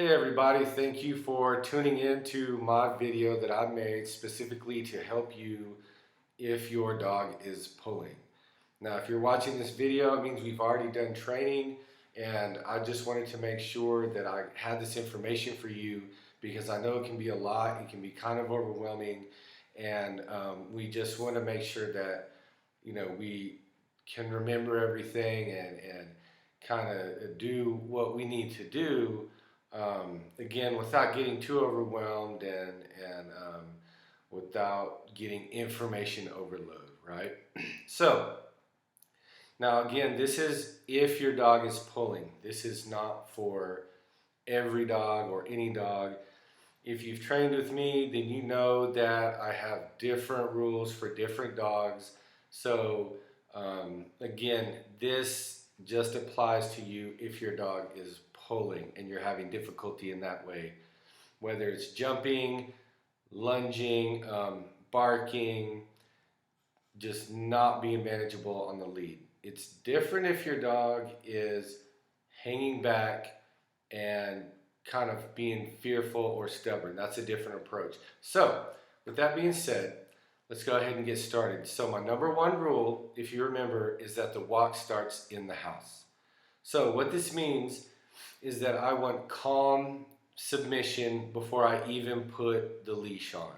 Hey everybody, thank you for tuning in to my video that I made specifically to help you if your dog is pulling. Now, if you're watching this video, it means we've already done training, and I just wanted to make sure that I had this information for you because I know it can be a lot, it can be kind of overwhelming, and we just want to make sure that we can remember everything and kind of do what we need to do, again, without getting too overwhelmed and without getting information overload, right? So now again, this is if your dog is pulling. This is not for every dog or any dog. If you've trained with me, then you know that I have different rules for different dogs. So again, this just applies to you if your dog is pulling and you're having difficulty in that way, whether it's jumping, lunging, barking, just not being manageable on the lead. It's different if your dog is hanging back and kind of being fearful or stubborn. That's a different approach. So with that being said, let's go ahead and get started. So my number one rule, if you remember, is that the walk starts in the house. So what this means is that I want calm submission before I even put the leash on.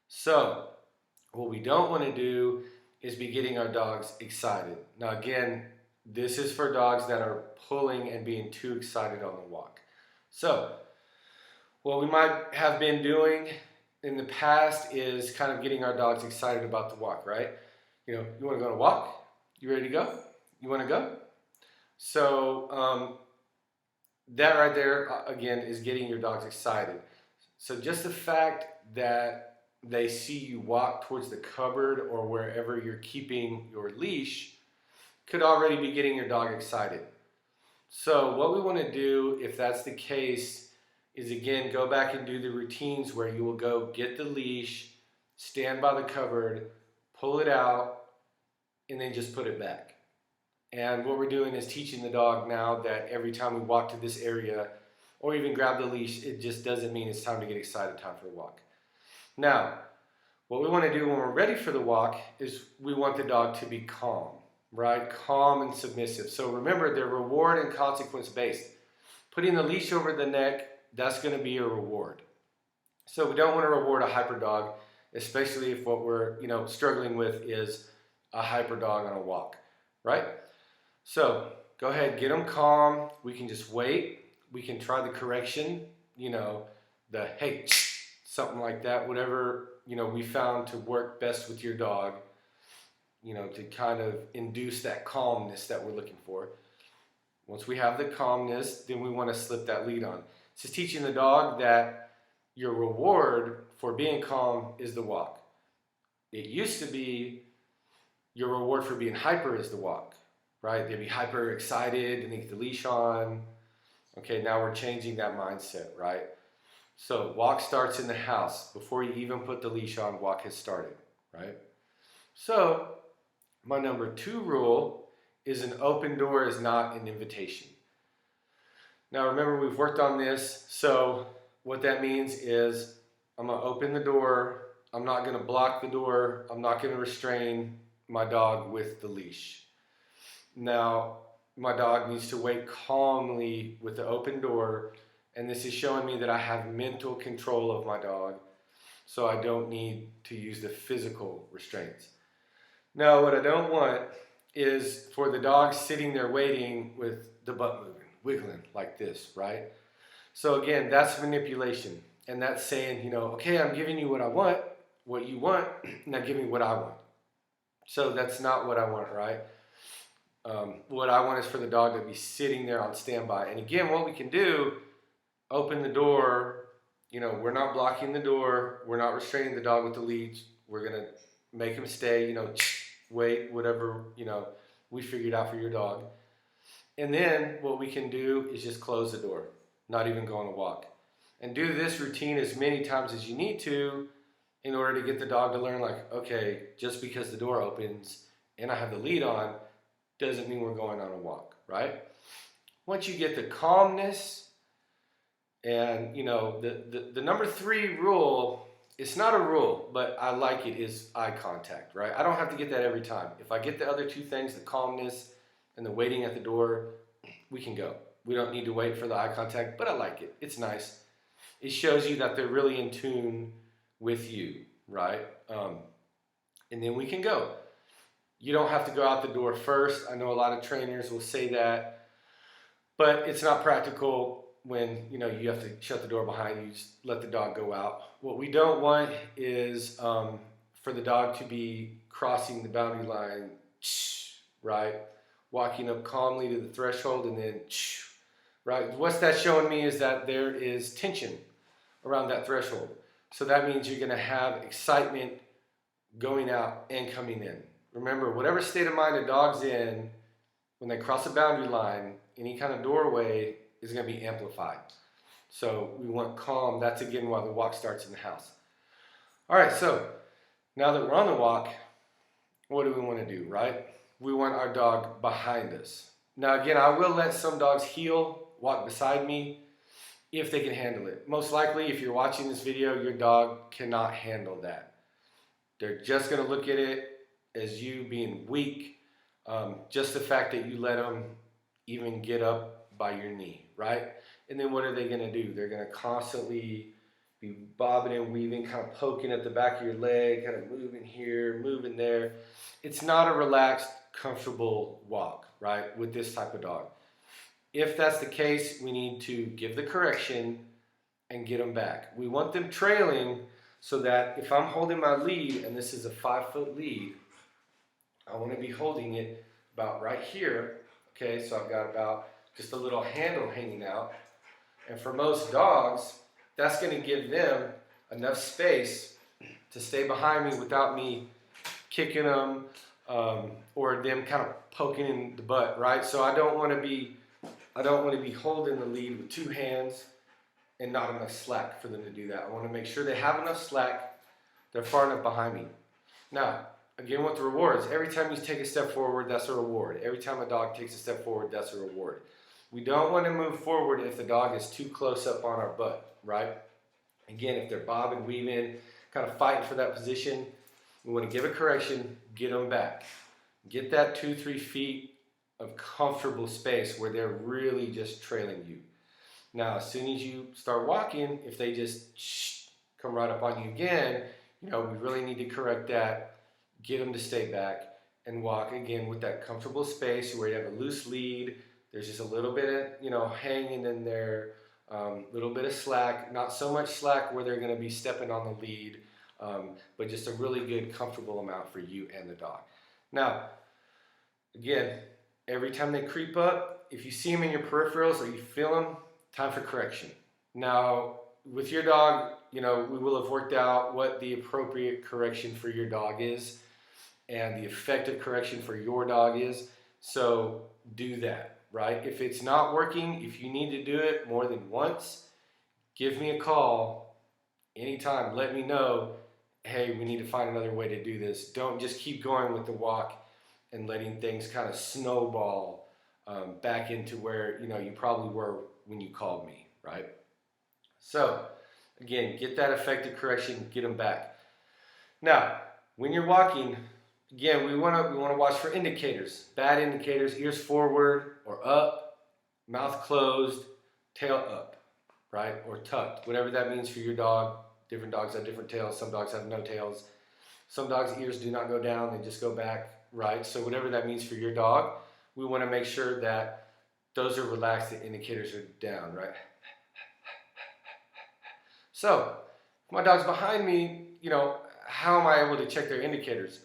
So what we don't want to do is be getting our dogs excited. Now again, this is for dogs that are pulling and being too excited on the walk. So what we might have been doing in the past is kind of getting our dogs excited about the walk, right? You want to go on a walk? You ready to go? You want to go? So that right there, again, is getting your dogs excited. So just the fact that they see you walk towards the cupboard or wherever you're keeping your leash could already be getting your dog excited. So what we want to do, if that's the case, is again go back and do the routines where you will go get the leash, stand by the cupboard, pull it out, and then just put it back. And what we're doing is teaching the dog now that every time we walk to this area or even grab the leash, it just doesn't mean it's time to get excited, time for a walk. Now, what we want to do when we're ready for the walk is we want the dog to be calm, right? Calm and submissive. So remember, they're reward and consequence based. Putting the leash over the neck, that's going to be a reward. So we don't want to reward a hyper dog, especially if what we're struggling with is a hyper dog on a walk, right? So go ahead, get them calm. We can just wait. We can try the correction, the hey, something like that, whatever, we found to work best with your dog, to kind of induce that calmness that we're looking for. Once we have the calmness, then we want to slip that lead on. It's just teaching the dog that your reward for being calm is the walk. It used to be your reward for being hyper is the walk, right? They'd be hyper excited and they get the leash on. Okay, now we're changing that mindset, right? So walk starts in the house. Before you even put the leash on, walk has started, right? So my number two rule is an open door is not an invitation. Now remember, we've worked on this. So what that means is I'm going to open the door. I'm not going to block the door. I'm not going to restrain my dog with the leash. Now, my dog needs to wait calmly with the open door, and this is showing me that I have mental control of my dog, so I don't need to use the physical restraints. Now, what I don't want is for the dog sitting there waiting with the butt moving, wiggling like this, right? So again, that's manipulation, and that's saying, okay, I'm giving you what I want, what you want, now give me what I want. So that's not what I want, right? What I want is for the dog to be sitting there on standby. And again, what we can do, open the door, we're not blocking the door, we're not restraining the dog with the leash, we're going to make him stay, wait, whatever, we figured out for your dog. And then what we can do is just close the door, not even go on a walk. And do this routine as many times as you need to in order to get the dog to learn, like, okay, just because the door opens and I have the lead on, doesn't mean we're going on a walk, right? Once you get the calmness And you know, the number 3 rule, it's not a rule, but I like it, is eye contact, right? I don't have to get that every time. If I get the other 2 things, the calmness and the waiting at the door, we can go. We don't need to wait for the eye contact, but I like it. It's nice. It shows you that they're really in tune with you, right? And then we can go. You don't have to go out the door first. I know a lot of trainers will say that, but it's not practical when you know you have to shut the door behind you. Just let the dog go out. What we don't want is for the dog to be crossing the boundary line, right? Walking up calmly to the threshold and then, right? What's that showing me is that there is tension around that threshold. So that means you're going to have excitement going out and coming in. Remember, whatever state of mind a dog's in, when they cross a boundary line, any kind of doorway is going to be amplified. So we want calm. That's again why the walk starts in the house. All right, so now that we're on the walk, what do we want to do, right? We want our dog behind us. Now again, I will let some dogs heel, walk beside me, if they can handle it. Most likely, if you're watching this video, your dog cannot handle that. They're just going to look at it as you being weak. Just the fact that you let them even get up by your knee, right? And then what are they going to do? They're going to constantly be bobbing and weaving, kind of poking at the back of your leg, kind of moving here, moving there. It's not a relaxed, comfortable walk, right, with this type of dog. If that's the case, we need to give the correction and get them back. We want them trailing so that if I'm holding my lead, and this is a 5-foot lead, I want to be holding it about right here. Okay, so I've got about just a little handle hanging out. And for most dogs, that's going to give them enough space to stay behind me without me kicking them or them kind of poking in the butt, right? So I don't want to be holding the lead with 2 hands and not enough slack for them to do that. I want to make sure they have enough slack, they're far enough behind me. Now, again with the rewards, every time you take a step forward, that's a reward. Every time a dog takes a step forward, that's a reward. We don't want to move forward if the dog is too close up on our butt, right? Again, if they're bobbing, weaving, kind of fighting for that position, we want to give a correction, get them back. Get that 2-3 feet of comfortable space where they're really just trailing you. Now, as soon as you start walking, if they just come right up on you again, you know, we really need to correct that, get them to stay back and walk again with that comfortable space where you have a loose lead. There's just a little bit of, you know, hanging in there, little bit of slack, not so much slack where they're going to be stepping on the lead, but just a really good, comfortable amount for you and the dog. Now, again, every time they creep up, if you see them in your peripherals or you feel them, time for correction. Now, with your dog, you know, we will have worked out what the appropriate correction for your dog is and the effective correction for your dog is. So do that, right? If it's not working, if you need to do it more than once, give me a call anytime. Let me know, hey, we need to find another way to do this. Don't just keep going with the walk and letting things kind of snowball back into where, you know, you probably were when you called me, right? So, again, get that effective correction, get them back. Now, when you're walking, again, we want to watch for indicators. Bad indicators, ears forward or up, mouth closed, tail up, right? Or tucked, whatever that means for your dog. Different dogs have different tails. Some dogs have no tails. Some dogs' ears do not go down, they just go back, right? So whatever that means for your dog, we want to make sure that those are relaxed, the indicators are down, right? So, if my dog's behind me, you know, how am I able to check their indicators?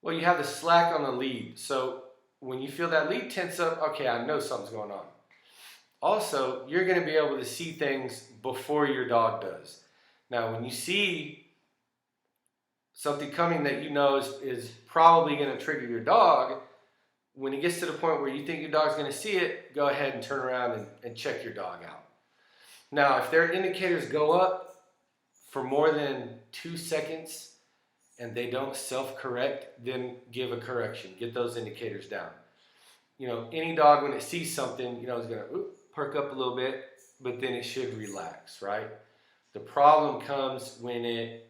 Well, you have the slack on the lead. So when you feel that lead tense up, okay, I know something's going on. Also, you're going to be able to see things before your dog does. Now, when you see something coming that you know is probably going to trigger your dog, when it gets to the point where you think your dog's going to see it, go ahead and turn around and check your dog out. Now, if their indicators go up for more than 2 seconds and they don't self-correct, then give a correction. Get those indicators down. You know, any dog when it sees something, you know, is going to perk up a little bit, but then it should relax, right? The problem comes when it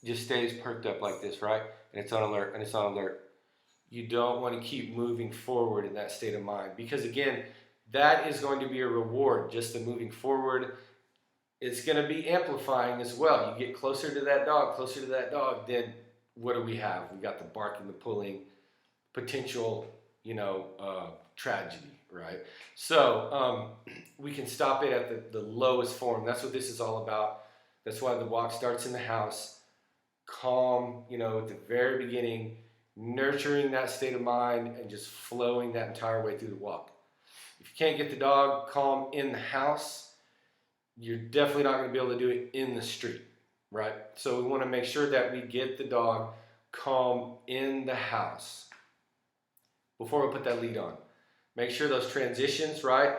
just stays perked up like this, right? And it's on alert, and it's on alert. You don't want to keep moving forward in that state of mind, because again, that is going to be a reward. Just the moving forward, it's going to be amplifying as well. You get closer to that dog, then what do we have? We got the barking, the pulling, potential, tragedy, right? So we can stop it at the lowest form. That's what this is all about. That's why the walk starts in the house, calm, at the very beginning, nurturing that state of mind and just flowing that entire way through the walk. If you can't get the dog calm in the house, you're definitely not going to be able to do it in the street, right? So we want to make sure that we get the dog calm in the house before we put that lead on. Make sure those transitions, right,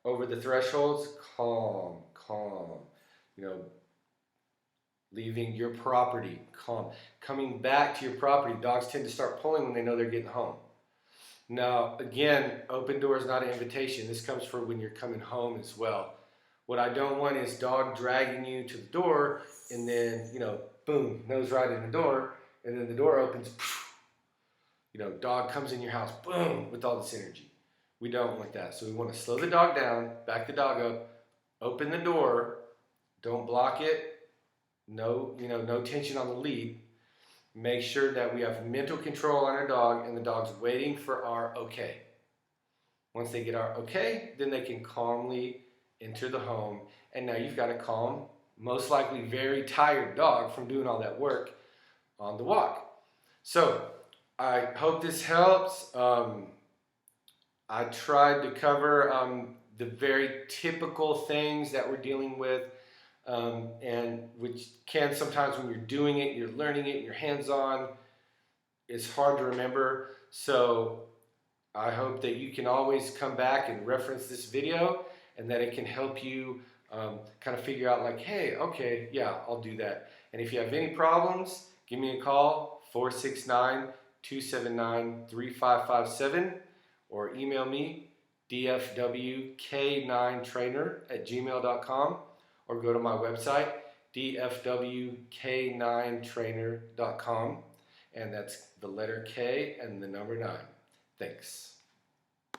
over the thresholds, calm, leaving your property, calm. Coming back to your property, dogs tend to start pulling when they know they're getting home. Now, again, open door is not an invitation. This comes for when you're coming home as well. What I don't want is dog dragging you to the door and then, boom, nose right in the door, and then the door opens, dog comes in your house, boom, with all this energy. We don't want that. So we want to slow the dog down, back the dog up, open the door, don't block it, no tension on the lead. Make sure that we have mental control on our dog and the dog's waiting for our okay. Once they get our okay, then they can calmly enter the home. And now you've got a calm, most likely very tired dog from doing all that work on the walk. So I hope this helps. I tried to cover the very typical things that we're dealing with, and which can sometimes, when you're doing it, you're learning it, you're hands-on, it's hard to remember. So I hope that you can always come back and reference this video, and that it can help you kind of figure out like, hey, okay, yeah, I'll do that. And if you have any problems, give me a call, 469-279-3557, or email me, dfwk9trainer@gmail.com, or go to my website, dfwk9trainer.com, and that's the letter K and the number 9. Thanks.